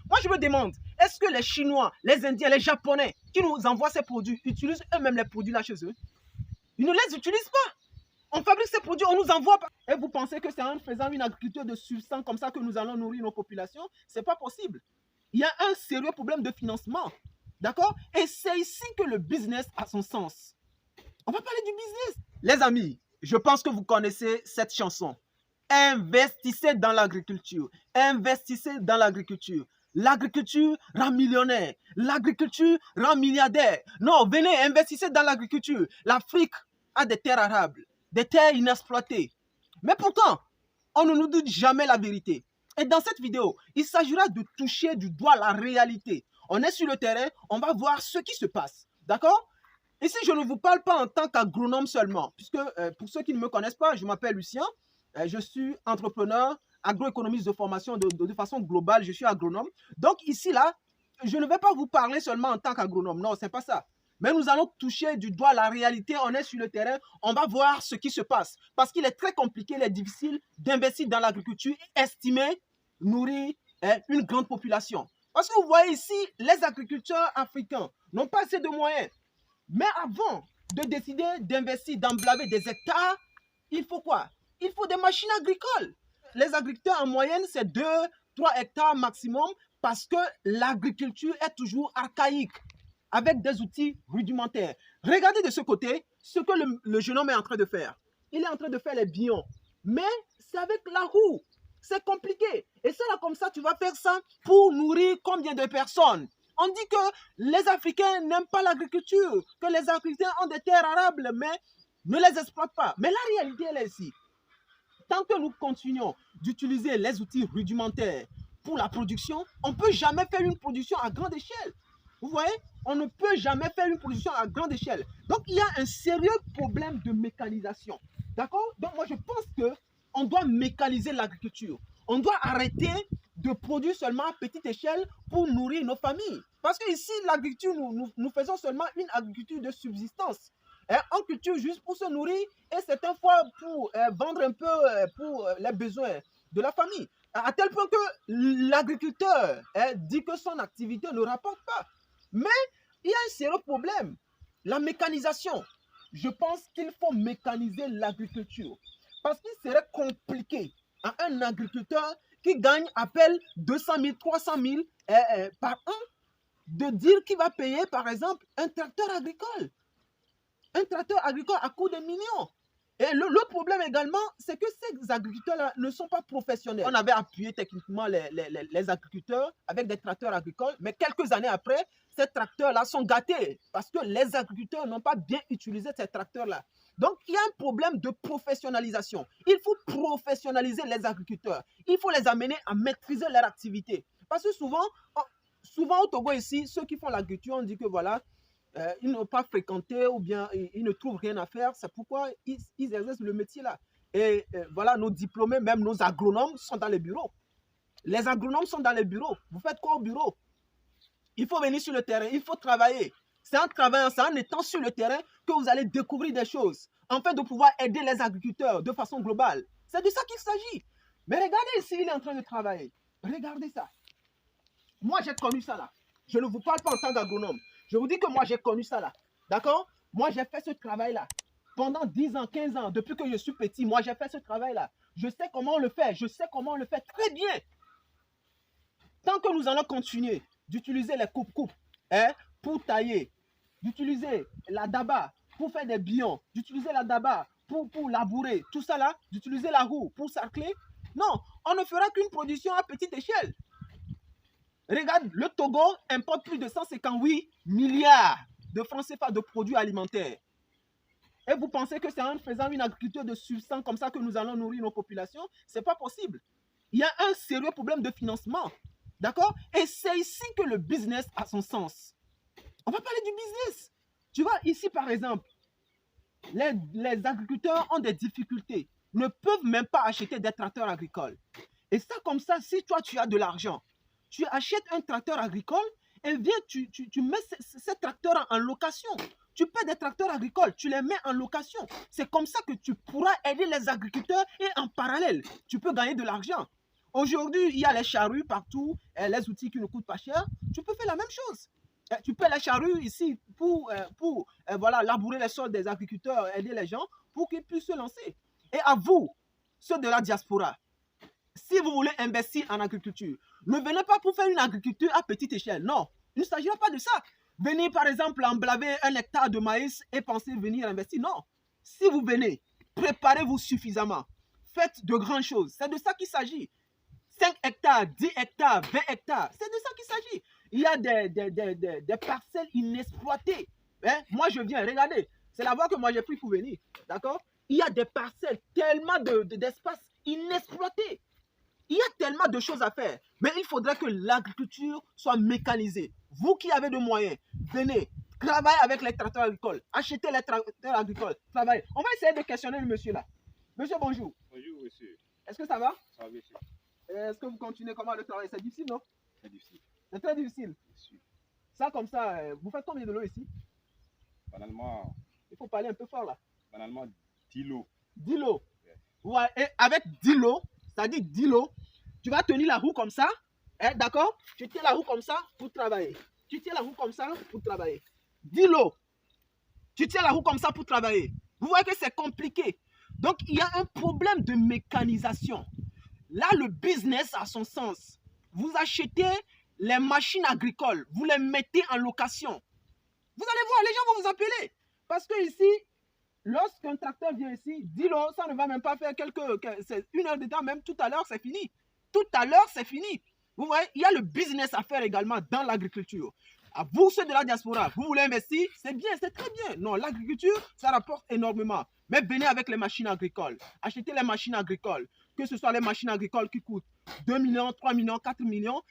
Moi, je me demande, est-ce que les Chinois, les Indiens, les Japonais qui nous envoient ces produits utilisent eux-mêmes les produits là chez eux? Ils ne les utilisent pas. On fabrique ces produits, on nous envoie. Et vous pensez que c'est en faisant une agriculture de substance comme ça que nous allons nourrir nos populations? Ce n'est pas possible. Il y a un sérieux problème de financement. D'accord? Et c'est ici que le business a son sens. On va parler du business. Les amis, je pense que vous connaissez cette chanson. Investissez dans l'agriculture. Investissez dans l'agriculture. L'agriculture rend millionnaire. L'agriculture rend milliardaire. Non, venez, investissez dans l'agriculture. L'Afrique a des terres arables, des terres inexploitées. Mais pourtant, on ne nous dit jamais la vérité. Et dans cette vidéo, il s'agira de toucher du doigt la réalité. On est sur le terrain, on va voir ce qui se passe. D'accord? Ici, je ne vous parle pas en tant qu'agronome seulement, puisque pour ceux qui ne me connaissent pas, je m'appelle Lucien. Je suis entrepreneur, agroéconomiste de formation de façon globale, je suis agronome. Donc ici, là, je ne vais pas vous parler seulement en tant qu'agronome. Non, ce n'est pas ça. Mais nous allons toucher du doigt la réalité. On est sur le terrain, on va voir ce qui se passe. Parce qu'il est très compliqué, il est difficile d'investir dans l'agriculture et estimer, nourrir une grande population. Parce que vous voyez ici, les agriculteurs africains n'ont pas assez de moyens. Mais avant de décider d'investir, d'emblaver des hectares, il faut quoi? Il faut des machines agricoles. Les agriculteurs en moyenne, c'est 2-3 hectares maximum parce que l'agriculture est toujours archaïque, avec des outils rudimentaires. Regardez de ce côté ce que le jeune homme est en train de faire. Il est en train de faire les billons, mais c'est avec la roue. C'est compliqué. Et ça, là, comme ça, tu vas faire ça pour nourrir combien de personnes? On dit que les Africains n'aiment pas l'agriculture, que les Africains ont des terres arables, mais ne les exploitent pas. Mais la réalité, elle est ici. Tant que nous continuons d'utiliser les outils rudimentaires pour la production, on ne peut jamais faire une production à grande échelle. Vous voyez, on ne peut jamais faire une production à grande échelle. Donc, il y a un sérieux problème de mécanisation. D'accord? Donc, moi, je pense qu'on doit mécaniser l'agriculture. On doit arrêter de produire seulement à petite échelle pour nourrir nos familles. Parce qu'ici, l'agriculture, nous faisons seulement une agriculture de subsistance. On culture juste pour se nourrir et certaines fois pour vendre un peu pour les besoins de la famille. À tel point que l'agriculteur dit que son activité ne rapporte pas. Mais il y a un sérieux problème. La mécanisation. Je pense qu'il faut mécaniser l'agriculture. Parce qu'il serait compliqué à un agriculteur qui gagne à peine 200 000, 300 000 par an de dire qu'il va payer par exemple un tracteur agricole. Un tracteur agricole à coût de millions. Et le problème également, c'est que ces agriculteurs-là ne sont pas professionnels. On avait appuyé techniquement les agriculteurs avec des tracteurs agricoles, mais quelques années après, ces tracteurs-là sont gâtés parce que les agriculteurs n'ont pas bien utilisé ces tracteurs-là. Donc, il y a un problème de professionnalisation. Il faut professionnaliser les agriculteurs. Il faut les amener à maîtriser leur activité. Parce que souvent au Togo ici, ceux qui font l'agriculture, on dit que voilà, ils n'ont pas fréquenté ou bien ils ne trouvent rien à faire. C'est pourquoi ils exercent le métier là. Et voilà, nos diplômés, même nos agronomes sont dans les bureaux. Les agronomes sont dans les bureaux. Vous faites quoi au bureau? Il faut venir sur le terrain, il faut travailler. C'est en travaillant, c'est en étant sur le terrain que vous allez découvrir des choses. En fait, de pouvoir aider les agriculteurs de façon globale. C'est de ça qu'il s'agit. Mais regardez ici, il est en train de travailler. Regardez ça. Moi, j'ai connu ça là. Je ne vous parle pas en tant qu'agronome. Je vous dis que moi, j'ai connu ça là. D'accord? Moi, j'ai fait ce travail-là. Pendant 10 ans, 15 ans, depuis que je suis petit, moi, j'ai fait ce travail-là. Je sais comment on le fait. Je sais comment on le fait très bien. Tant que nous allons continuer d'utiliser les coupes-coupes pour tailler, d'utiliser la daba pour faire des billons, d'utiliser la daba pour labourer, tout ça là, d'utiliser la roue pour sarcler, non, on ne fera qu'une production à petite échelle. Regarde, le Togo importe plus de 158 milliards de francs CFA de produits alimentaires. Et vous pensez que c'est en faisant une agriculture de substance comme ça que nous allons nourrir nos populations? Ce n'est pas possible. Il y a un sérieux problème de financement. D'accord? Et c'est ici que le business a son sens. On va parler du business. Tu vois, ici par exemple, les agriculteurs ont des difficultés, ne peuvent même pas acheter des tracteurs agricoles. Et ça comme ça, si toi tu as de l'argent, tu achètes un tracteur agricole et viens, tu mets ces tracteurs en location. Tu paies des tracteurs agricoles, tu les mets en location. C'est comme ça que tu pourras aider les agriculteurs et en parallèle, tu peux gagner de l'argent. Aujourd'hui, il y a les charrues partout, les outils qui ne coûtent pas cher. Tu peux faire la même chose. Tu peux les charrues ici pour voilà, labourer les sols des agriculteurs, aider les gens pour qu'ils puissent se lancer. Et à vous, ceux de la diaspora, si vous voulez investir en agriculture, ne venez pas pour faire une agriculture à petite échelle. Non, il ne s'agira pas de ça. Venir par exemple emblaver 1 hectare de maïs et penser venir investir. Non. Si vous venez, préparez-vous suffisamment. Faites de grandes choses. C'est de ça qu'il s'agit. 5 hectares, 10 hectares, 20 hectares. C'est de ça qu'il s'agit. Il y a des parcelles inexploitées. Hein? Moi, je viens, regardez. C'est la voie que moi j'ai pris pour venir. D'accord? Il y a des parcelles, tellement d'espace inexploités. Il y a tellement de choses à faire. Mais il faudrait que l'agriculture soit mécanisée. Vous qui avez de moyens, venez, travaillez avec les tracteurs agricoles. Achetez les tracteurs agricoles. Travaillez. On va essayer de questionner le monsieur là. Monsieur, bonjour. Bonjour, monsieur. Est-ce que ça va? Ça va, monsieur. Est-ce que vous continuez comment le travail? C'est difficile, non? C'est difficile. C'est très difficile. Ça, comme ça, vous faites combien de l'eau ici? Banalement. Il faut parler un peu fort là. Banalement, 10 lots. 10 lots. Ouais, et avec 10 lots, c'est-à-dire 10 lots, tu vas tenir la roue comme ça. Hein, d'accord? Tu tiens la roue comme ça pour travailler. Tu tiens la roue comme ça pour travailler. 10 lots. Tu tiens la roue comme ça pour travailler. Vous voyez que c'est compliqué. Donc, il y a un problème de mécanisation. Là, le business a son sens. Vous achetez les machines agricoles, vous les mettez en location. Vous allez voir, les gens vont vous appeler. Parce que ici, lorsqu'un tracteur vient ici, 10 lots, ça ne va même pas faire c'est 1 heure de temps, même tout à l'heure, c'est fini. Tout à l'heure, c'est fini. Vous voyez, il y a le business à faire également dans l'agriculture. À vous, ceux de la diaspora, vous voulez investir, c'est bien, c'est très bien. Non, l'agriculture, ça rapporte énormément. Mais venez avec les machines agricoles. Achetez les machines agricoles. Que ce soit les machines agricoles qui coûtent 2 millions, 3 millions, 4 millions.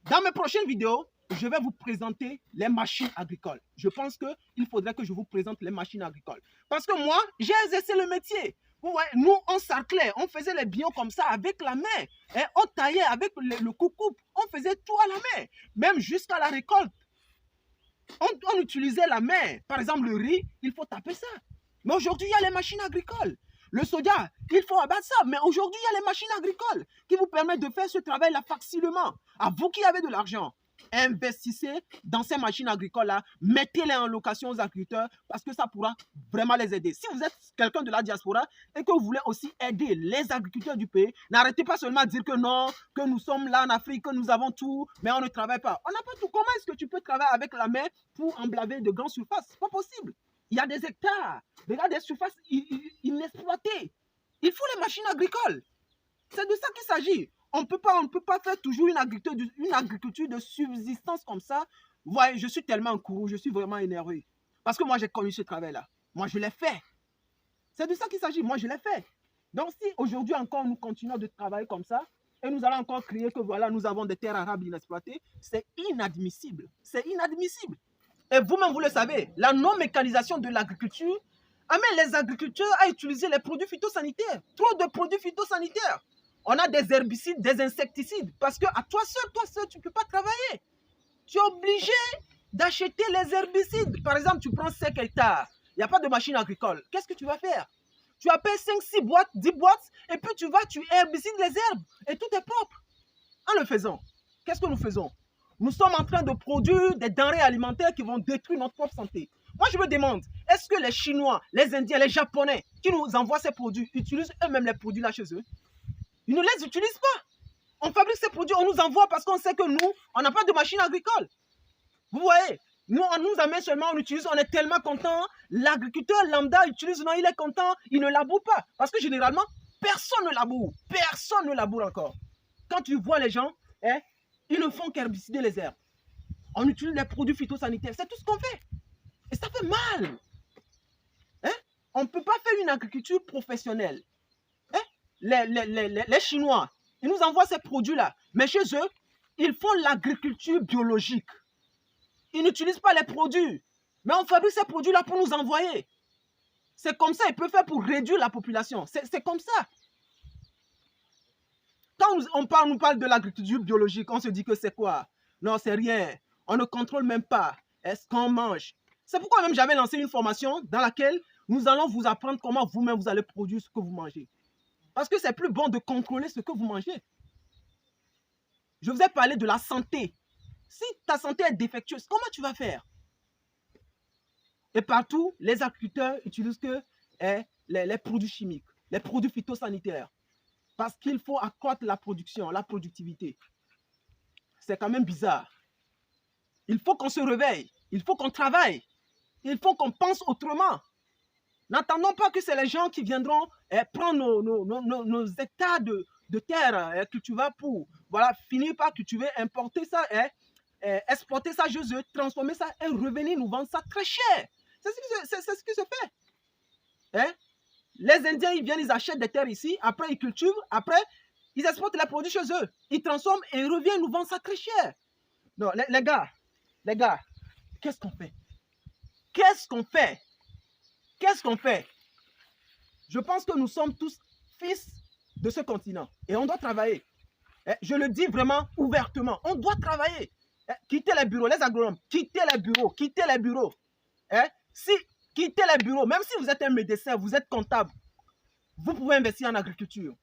Dans mes prochaines vidéos, je vais vous présenter les machines agricoles. Je pense qu'il faudrait que je vous présente les machines agricoles. Parce que moi, j'ai exercé le métier. Vous voyez, nous, on sarclait, on faisait les bions comme ça avec la main. Et on taillait avec le coucoupe. On faisait tout à la main. Même jusqu'à la récolte. On utilisait la main. Par exemple, le riz, il faut taper ça. Mais aujourd'hui, il y a les machines agricoles. Le soja, il faut abattre ça. Mais aujourd'hui, il y a les machines agricoles qui vous permettent de faire ce travail-là facilement. À vous qui avez de l'argent, investissez dans ces machines agricoles-là. Mettez-les en location aux agriculteurs parce que ça pourra vraiment les aider. Si vous êtes quelqu'un de la diaspora et que vous voulez aussi aider les agriculteurs du pays, n'arrêtez pas seulement de dire que non, que nous sommes là en Afrique, que nous avons tout, mais on ne travaille pas. On n'a pas tout. Comment est-ce que tu peux travailler avec la main pour emblaver de grandes surfaces? C'est pas possible. Il y a des hectares, des surfaces inexploitées. Il faut les machines agricoles. C'est de ça qu'il s'agit. On ne peut pas faire toujours une agriculture de subsistance comme ça. Vous voyez, je suis tellement en courroux, je suis vraiment énervé. Parce que moi, j'ai connu ce travail-là. Moi, je l'ai fait. C'est de ça qu'il s'agit. Moi, je l'ai fait. Donc, si aujourd'hui encore, nous continuons de travailler comme ça, et nous allons encore crier que voilà, nous avons des terres arables inexploitées, c'est inadmissible. C'est inadmissible. Et vous-même, vous le savez, la non-mécanisation de l'agriculture amène les agriculteurs à utiliser les produits phytosanitaires. Trop de produits phytosanitaires. On a des herbicides, des insecticides. Parce que à toi seul, tu ne peux pas travailler. Tu es obligé d'acheter les herbicides. Par exemple, tu prends 5 hectares. Il n'y a pas de machine agricole. Qu'est-ce que tu vas faire? Tu appelles 5, 6 boîtes, 10 boîtes. Et puis tu herbicides les herbes. Et tout est propre. En le faisant, qu'est-ce que nous faisons? Nous sommes en train de produire des denrées alimentaires qui vont détruire notre propre santé. Moi, je me demande, est-ce que les Chinois, les Indiens, les Japonais qui nous envoient ces produits utilisent eux-mêmes les produits là chez eux? Ils ne les utilisent pas. On fabrique ces produits, on nous envoie parce qu'on sait que nous, on n'a pas de machine agricole. Vous voyez, nous, on nous amène seulement, on utilise, on est tellement content. L'agriculteur lambda utilise, non, il est content, il ne laboure pas. Parce que généralement, personne ne laboure. Personne ne laboure encore. Quand tu vois les gens, hein, ils ne font qu'herbicider les herbes. On utilise les produits phytosanitaires. C'est tout ce qu'on fait. Et ça fait mal. Hein? On ne peut pas faire une agriculture professionnelle. Hein? Les Chinois, ils nous envoient ces produits-là. Mais chez eux, ils font l'agriculture biologique. Ils n'utilisent pas les produits. Mais on fabrique ces produits-là pour nous envoyer. C'est comme ça, ils peuvent faire pour réduire la population. C'est comme ça. Quand on nous parle de l'agriculture biologique, on se dit que c'est quoi? Non, c'est rien. On ne contrôle même pas ce qu'on mange. C'est pourquoi même j'avais lancé une formation dans laquelle nous allons vous apprendre comment vous-même vous allez produire ce que vous mangez. Parce que c'est plus bon de contrôler ce que vous mangez. Je vous ai parlé de la santé. Si ta santé est défectueuse, comment tu vas faire? Et partout, les agriculteurs utilisent que les produits chimiques, les produits phytosanitaires. Parce qu'il faut accroître la production, la productivité. C'est quand même bizarre. Il faut qu'on se réveille. Il faut qu'on travaille. Il faut qu'on pense autrement. N'attendons pas que c'est les gens qui viendront prendre nos hectares de terre que tu vas pour finir par que tu veux importer ça, exporter ça chez eux, transformer ça et revenir nous vendre ça très cher. C'est ce qui se fait. Les Indiens, ils viennent, ils achètent des terres ici, après ils cultivent, après ils exportent les produits chez eux, ils transforment et ils reviennent nous vendre ça très cher. Non, les gars, qu'est-ce qu'on fait? Qu'est-ce qu'on fait? Je pense que nous sommes tous fils de ce continent et on doit travailler. Je le dis vraiment ouvertement, on doit travailler. Quittez les bureaux, les agronomes, quittez les bureaux. Quittez les bureaux, même si vous êtes un médecin, vous êtes comptable, vous pouvez investir en agriculture.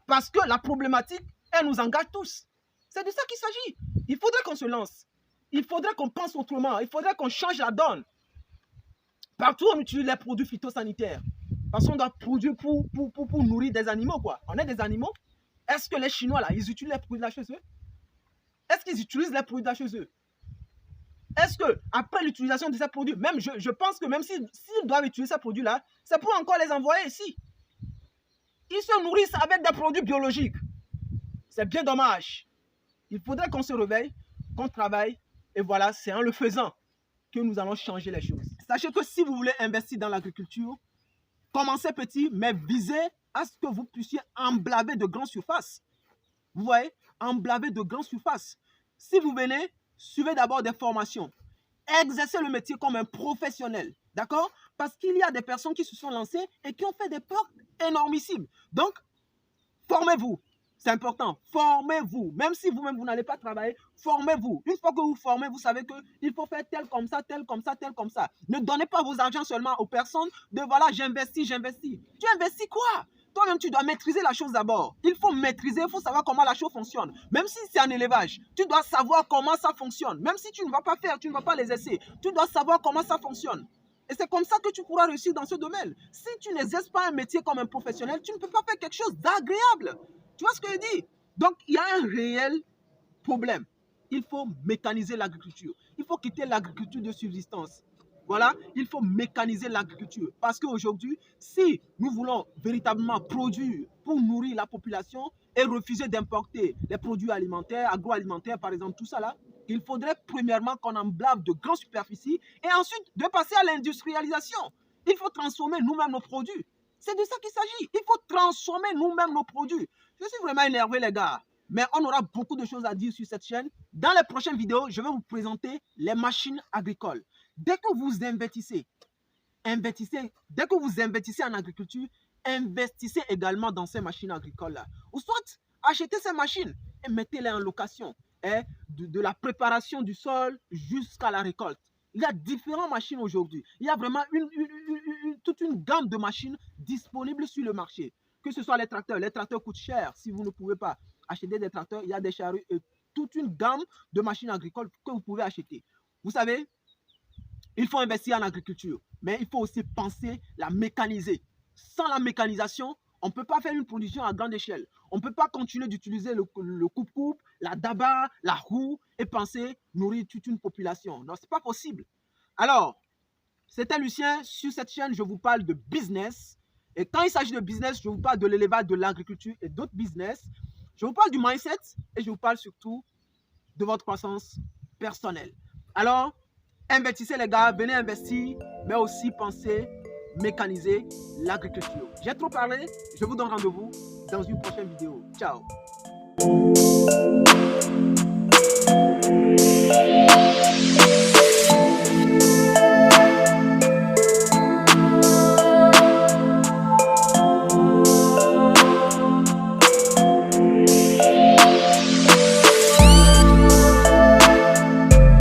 Parce que la problématique, elle nous engage tous. C'est de ça qu'il s'agit. Il faudrait qu'on se lance. Il faudrait qu'on pense autrement. Il faudrait qu'on change la donne. Partout, on utilise les produits phytosanitaires. Parce qu'on doit produire pour nourrir des animaux, quoi. On est des animaux. Est-ce que les Chinois, là, ils utilisent les produits là chez eux? Est-ce qu'ils utilisent les produits là chez eux? Est-ce qu'après l'utilisation de ces produits, même je pense que même s'ils doivent utiliser ces produits-là, c'est pour encore les envoyer ici. Ils se nourrissent avec des produits biologiques. C'est bien dommage. Il faudrait qu'on se réveille, qu'on travaille, et voilà, c'est en le faisant que nous allons changer les choses. Sachez que si vous voulez investir dans l'agriculture, commencez petit, mais visez à ce que vous puissiez emblaver de grandes surfaces. Vous voyez, emblaver de grandes surfaces. Si vous venez, suivez d'abord des formations. Exercez le métier comme un professionnel. D'accord? Parce qu'il y a des personnes qui se sont lancées et qui ont fait des portes énormissimes. Donc, formez-vous. C'est important. Formez-vous. Même si vous-même, vous n'allez pas travailler, formez-vous. Une fois que vous formez, vous savez qu'il faut faire tel comme ça, tel comme ça, tel comme ça. Ne donnez pas vos argent seulement aux personnes de voilà, j'investis. Tu investis quoi? Toi-même, tu dois maîtriser la chose d'abord. Il faut maîtriser, il faut savoir comment la chose fonctionne. Même si c'est en élevage, tu dois savoir comment ça fonctionne. Même si tu ne vas pas faire, tu ne vas pas les essayer, tu dois savoir comment ça fonctionne. Et c'est comme ça que tu pourras réussir dans ce domaine. Si tu n'exerces pas un métier comme un professionnel, tu ne peux pas faire quelque chose d'agréable. Tu vois ce que je dis? Donc, il y a un réel problème. Il faut mécaniser l'agriculture. Il faut quitter l'agriculture de subsistance. Voilà, il faut mécaniser l'agriculture. Parce qu'aujourd'hui, si nous voulons véritablement produire pour nourrir la population et refuser d'importer les produits alimentaires, agroalimentaires, par exemple, tout ça là, il faudrait premièrement qu'on emblave de grandes superficies et ensuite de passer à l'industrialisation. Il faut transformer nous-mêmes nos produits. C'est de ça qu'il s'agit. Il faut transformer nous-mêmes nos produits. Je suis vraiment énervé, les gars. Mais on aura beaucoup de choses à dire sur cette chaîne. Dans les prochaines vidéos, je vais vous présenter les machines agricoles. Dès que vous investissez, dès que vous investissez en agriculture, investissez également dans ces machines agricoles-là. Ou soit, achetez ces machines et mettez-les en location. De la préparation du sol jusqu'à la récolte. Il y a différentes machines aujourd'hui. Il y a vraiment toute une gamme de machines disponibles sur le marché. Que ce soit les tracteurs coûtent cher. Si vous ne pouvez pas acheter des tracteurs, il y a des charrues et toute une gamme de machines agricoles que vous pouvez acheter. Vous savez, il faut investir en agriculture, mais il faut aussi penser la mécaniser. Sans la mécanisation, on ne peut pas faire une production à grande échelle. On ne peut pas continuer d'utiliser le coupe-coupe, la daba, la roue et penser nourrir toute une population. Non, ce n'est pas possible. Alors, c'était Lucien. Sur cette chaîne, je vous parle de business. Et quand il s'agit de business, je vous parle de l'élevage, de l'agriculture et d'autres business. Je vous parle du mindset et je vous parle surtout de votre croissance personnelle. Alors, investissez les gars, venez investir, mais aussi pensez mécaniser l'agriculture. J'ai trop parlé, je vous donne rendez-vous dans une prochaine vidéo. Ciao.